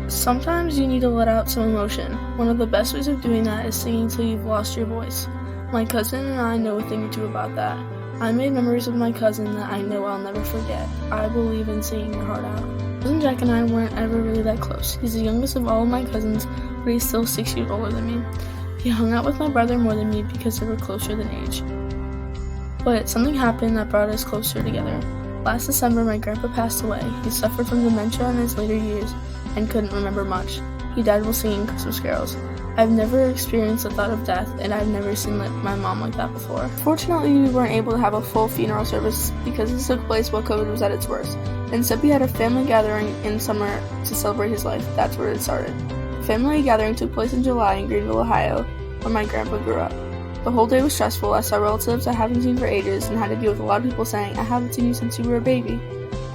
Sometimes you need to let out some emotion. One of the best ways of doing that is singing till you've lost your voice. My cousin and I know a thing or two about that. I made memories with my cousin that I know I'll never forget. I believe in singing your heart out. Cousin Jack and I weren't ever really that close. He's the youngest of all of my cousins, but he's still 6 years older than me. He hung out with my brother more than me because they were closer than age. But something happened that brought us closer together. Last December, my grandpa passed away. He suffered from dementia in his later years and couldn't remember much. He died while singing Christmas carols. I've never experienced the thought of death, and I've never seen my mom like that before. Fortunately, we weren't able to have a full funeral service because this took place while COVID was at its worst. Instead, we had a family gathering in summer to celebrate his life. That's where it started. The family gathering took place in July in Greenville, Ohio, where my grandpa grew up. The whole day was stressful. I saw relatives I haven't seen for ages and had to deal with a lot of people saying, "I haven't seen you since you were a baby."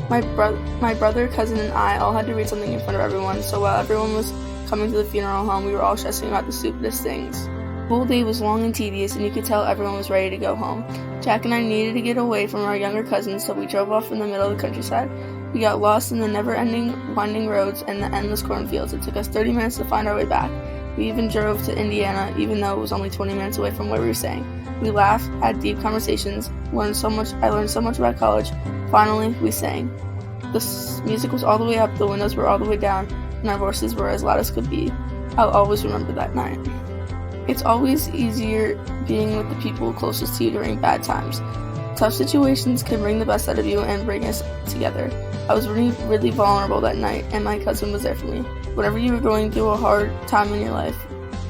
My brother, cousin, and I all had to read something in front of everyone, so while everyone was coming to the funeral home, we were all stressing about the stupidest things. The whole day was long and tedious, and you could tell everyone was ready to go home. Jack and I needed to get away from our younger cousins, so we drove off in the middle of the countryside. We got lost in the never-ending winding roads and the endless cornfields. It took us 30 minutes to find our way back. We even drove to Indiana, even though it was only 20 minutes away from where we were staying. We laughed, had deep conversations, I learned so much about college. Finally, we sang. The music was all the way up, the windows were all the way down, and our voices were as loud as could be. I'll always remember that night. It's always easier being with the people closest to you during bad times. Tough situations can bring the best out of you and bring us together. I was really vulnerable that night, and my cousin was there for me. Whenever you are going through a hard time in your life,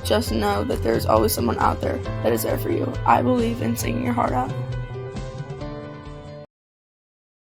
just know that there's always someone out there that is there for you. I believe in singing your heart out.